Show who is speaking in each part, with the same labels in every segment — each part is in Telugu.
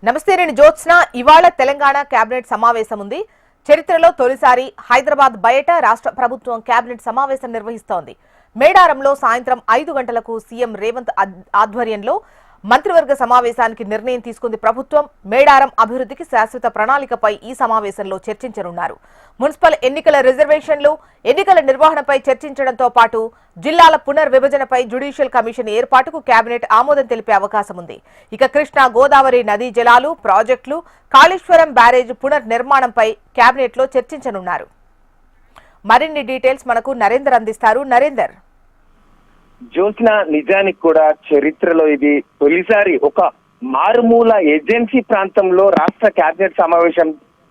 Speaker 1: నమస్తే, నేను జ్యోత్స్న. ఇవాళ తెలంగాణ కేబినెట్ సమావేశం ఉంది. చరిత్రలో తొలిసారి హైదరాబాద్ బయట రాష్ట్ర ప్రభుత్వం కేబినెట్ సమావేశం నిర్వహిస్తోంది. మేడారంలో సాయంత్రం 5 గంటలకు సీఎం రేవంత్ ఆధ్వర్యంలో మంత్రివర్గ సమావేశానికి నిర్ణయం తీసుకుంది ప్రభుత్వం. మేడారం అభివృద్ధికి శాశ్వత ప్రణాళికపై ఈ సమావేశంలో చర్చించనున్నారు. మున్సిపల్ ఎన్నికల రిజర్వేషన్లు, ఎన్నికల నిర్వహణపై చర్చించడంతో పాటు జిల్లాల పునర్విభజనపై జ్యుడిషియల్ కమిషన్ ఏర్పాటుకు కేబినెట్ ఆమోదం తెలిపే అవకాశం ఉంది. ఇక కృష్ణా గోదావరి నదీ జలాలు, ప్రాజెక్టులు, కాళేశ్వరం బ్యారేజ్ పునర్నిర్మాణంపై కేబినెట్ లో చర్చించనున్నారు. మరిన్ని డీటెయిల్స్ మనకు నరేందర్ అందిస్తారు. నరేందర్.
Speaker 2: జ్యోత్స్న, నిజానికి కూడా చరిత్రలో ఇది తొలిసారి ఒక మారుమూల ఏజెన్సీ ప్రాంతంలో రాష్ట్ర కేబినెట్ సమావేశం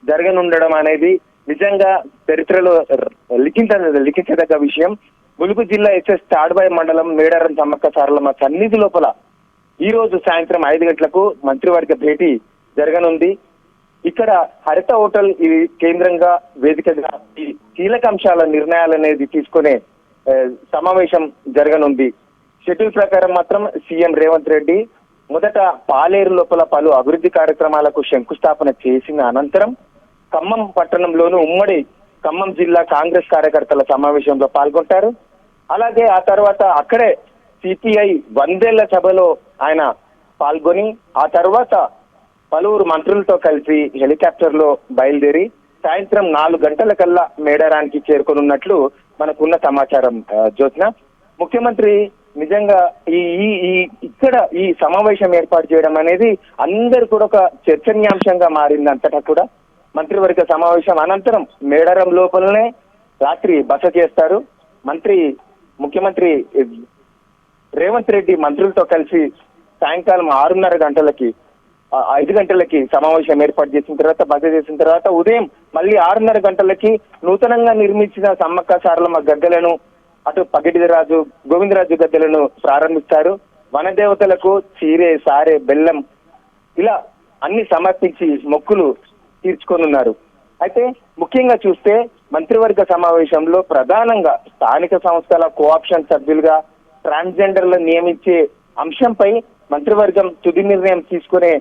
Speaker 2: జరగనుండడం అనేది నిజంగా చరిత్రలో లిఖించదగ్గ విషయం. ములుగు జిల్లా ఎస్ఎస్ తాడ్బాయి మండలం మేడారం సమ్మక్క సారలమ్మ సన్నిధి లోపల ఈ రోజు సాయంత్రం 5 గంటలకు మంత్రివర్గ భేటీ జరగనుంది. ఇక్కడ హరిత హోటల్ ఇది కేంద్రంగా వేదికగా ఈ కీలక అంశాల నిర్ణయాలనేది తీసుకునే సమావేశం జరగనుంది. షెడ్యూల్ ప్రకారం మాత్రం సీఎం రేవంత్ రెడ్డి మొదట పాలేరు లోపల పలు అభివృద్ధి కార్యక్రమాలకు శంకుస్థాపన చేసిన అనంతరం ఖమ్మం పట్టణంలోను ఉమ్మడి ఖమ్మం జిల్లా కాంగ్రెస్ కార్యకర్తల సమావేశంలో పాల్గొంటారు. అలాగే ఆ తర్వాత అక్కడే సిపిఐ 100ేళ్ల సభలో ఆయన పాల్గొని ఆ తర్వాత పలువురు మంత్రులతో కలిసి హెలికాప్టర్ లో బయలుదేరి సాయంత్రం 4 గంటలకల్లా మేడారానికి చేరుకోనున్నట్లు మనకున్న సమాచారం. జ్యోత్స్న, ముఖ్యమంత్రి నిజంగా ఇక్కడ ఈ సమావేశం ఏర్పాటు చేయడం అనేది అందరు కూడా ఒక చర్చనీయాంశంగా మారింది. అంతటా కూడా మంత్రివర్గ సమావేశం అనంతరం మేడారం లోపలనే రాత్రి బస చేస్తారు. ముఖ్యమంత్రి రేవంత్ రెడ్డి మంత్రులతో కలిసి సాయంకాలం 5 గంటలకి సమావేశం ఏర్పాటు చేసిన తర్వాత బస చేసిన తర్వాత ఉదయం మళ్ళీ 6:30 గంటలకి నూతనంగా నిర్మించిన సమ్మక్క సారలమ్మ గద్దెలను, అటు పగిడిరాజు గోవిందరాజు గద్దెలను ప్రారంభిస్తారు. వనదేవతలకు చీరే, సారే, బెల్లం ఇలా అన్ని సమర్పించి మొక్కులు తీర్చుకోనున్నారు. అయితే ముఖ్యంగా చూస్తే మంత్రివర్గ సమావేశంలో ప్రధానంగా స్థానిక సంస్థల కోఆప్షన్ సభ్యులుగా ట్రాన్స్జెండర్లను నియమించే అంశంపై మంత్రివర్గం తుది నిర్ణయం తీసుకునే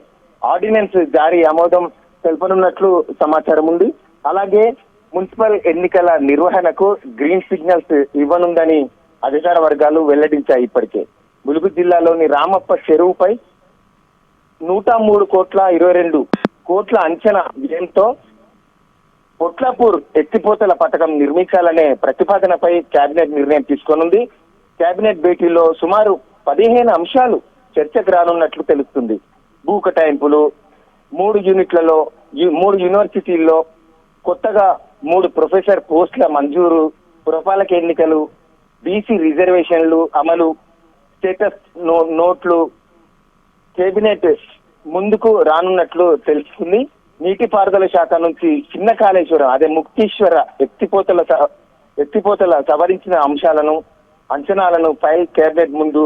Speaker 2: ఆర్డినెన్స్ జారీ ఆమోదం తెలుపనున్నట్లు సమాచారం ఉంది. అలాగే మున్సిపల్ ఎన్నికల నిర్వహణకు గ్రీన్ సిగ్నల్స్ ఇవ్వనుందని అధికార వర్గాలు వెల్లడించాయి. ఇప్పటికే ములుగు జిల్లాలోని రామప్ప చెరువుపై 103,22 అంచనా వ్యయంతో పొట్లాపూర్ ఎత్తిపోతల పథకం నిర్మించాలనే ప్రతిపాదనపై కేబినెట్ నిర్ణయం తీసుకోనుంది. కేబినెట్ భేటీలో సుమారు 15 అంశాలు చర్చకు రానున్నట్లు తెలుస్తుంది. భూ కేటాయింపులు, 3 యూనివర్సిటీల్లో కొత్తగా 3 ప్రొఫెసర్ పోస్టుల మంజూరు, పురపాలక ఎన్నికలు, బీసీ రిజర్వేషన్లు అమలు, స్టేటస్ నోట్లు కేబినెట్ ముందుకు రానున్నట్లు తెలుసుకుంది. నీటిపారుదల శాఖ నుంచి చిన్న కాళేశ్వరం అదే ముక్తీశ్వర ఎత్తిపోతల సవరించిన అంచనాలను ఫైల్ కేబినెట్ ముందు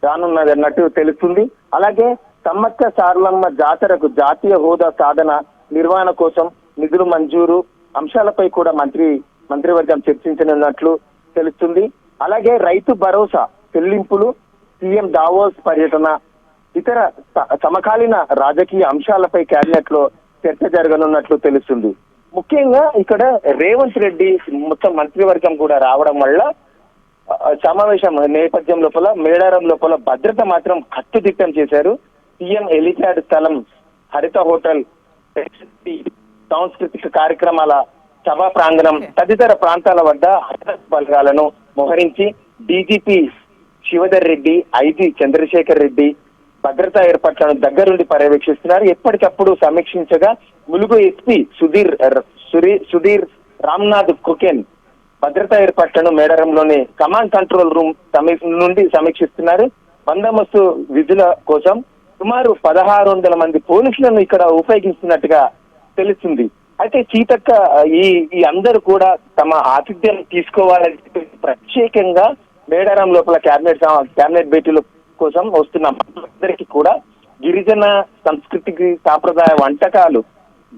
Speaker 2: రానున్నదన్నట్టు తెలుస్తుంది. అలాగే సమ్మక్క సారలమ్మ జాతరకు జాతీయ హోదా సాధన నిర్వహణ కోసం నిధులు మంజూరు అంశాలపై కూడా మంత్రివర్గం చర్చించనున్నట్లు తెలుస్తుంది. అలాగే రైతు భరోసా చెల్లింపులు, సీఎం దావోస్ పర్యటన, ఇతర సమకాలీన రాజకీయ అంశాలపై కేబినెట్ లో చర్చ జరగనున్నట్లు తెలుస్తుంది. ముఖ్యంగా ఇక్కడ రేవంత్ రెడ్డి మొత్తం మంత్రివర్గం కూడా రావడం వల్ల సమావేశం నేపథ్యం లోపల మేడారం లోపల భద్రత మాత్రం కట్టుదిట్టం చేశారు. సీఎం హెలిప్యాడ్ స్థలం, హరిత హోటల్, సాంస్కృతిక కార్యక్రమాల సభా ప్రాంగణం తదితర ప్రాంతాల వద్ద బలగాలను మోహరించి డీజీపీ శివధర్ రెడ్డి, ఐజీ చంద్రశేఖర్ రెడ్డి భద్రతా ఏర్పాట్లను దగ్గరుండి పర్యవేక్షిస్తున్నారు. ఎప్పటికప్పుడు సమీక్షించగా ములుగు ఎస్పీ సుధీర్ రామ్నాథ్ కుకెన్ భద్రతా ఏర్పాట్లను మేడారంలోని కమాండ్ కంట్రోల్ రూమ్ నుండి సమీక్షిస్తున్నారు. బందోబస్తు విధుల కోసం సుమారు 1600 మంది పోలీసులను ఇక్కడ ఉపయోగిస్తున్నట్టుగా తెలుస్తుంది. అయితే సీతక్క ఈ అందరూ కూడా తమ ఆతిథ్యం తీసుకోవాలని ప్రత్యేకంగా మేడారం లోపల కేబినెట్ భేటీల కోసం వస్తున్న అందరికీ కూడా గిరిజన సంస్కృతికి సాంప్రదాయ వంటకాలు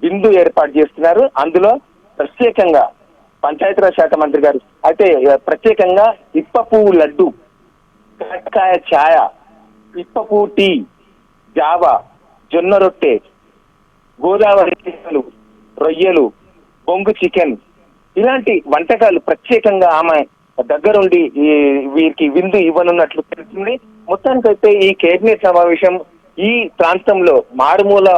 Speaker 2: విందు ఏర్పాటు చేస్తున్నారు. అందులో ప్రత్యేకంగా పంచాయతీరాజ్ శాఖ మంత్రి గారు అయితే ప్రత్యేకంగా ఇప్ప పువ్వు లడ్డు, కాకరకాయ ఛాయ, ఇప్ప పువ్వు టీ, జావా, జొన్న రొట్టె, గోదావరి చికెన్లు, రొయ్యలు, బొంగు చికెన్ ఇలాంటి వంటకాలు ప్రత్యేకంగా ఆమె దగ్గరుండి వీరికి విందు ఇవ్వనున్నట్లు తెలిసింది. మొత్తానికైతే ఈ కేబినెట్ సమావేశం ఈ ప్రాంతంలో మారుమూల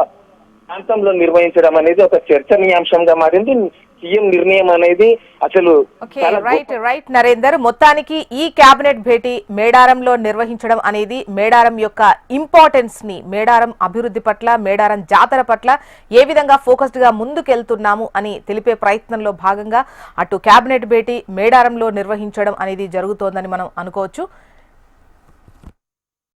Speaker 2: ప్రాంతంలో నిర్వహించడం అనేది ఒక చర్చనీయాంశంగా మారింది. సీఎం నిర్ణయం అనేది అసలు చాలా
Speaker 1: రైట్ నరేందర్, మొత్తానికి ఈ కేబినెట్ భేటీ మేడారంలో నిర్వహించడం అనేది మేడారం యొక్క ఇంపార్టెన్స్ ని, మేడారం అభివృద్ధి పట్ల, మేడారం జాతర పట్ల ఏ విధంగా ఫోకస్డ్ గా ముందుకెళ్తున్నాము అని తెలిపే ప్రయత్నంలో భాగంగా అటు కేబినెట్ భేటీ మేడారంలో నిర్వహించడం అనేది జరుగుతోందని మనం అనుకోవచ్చు.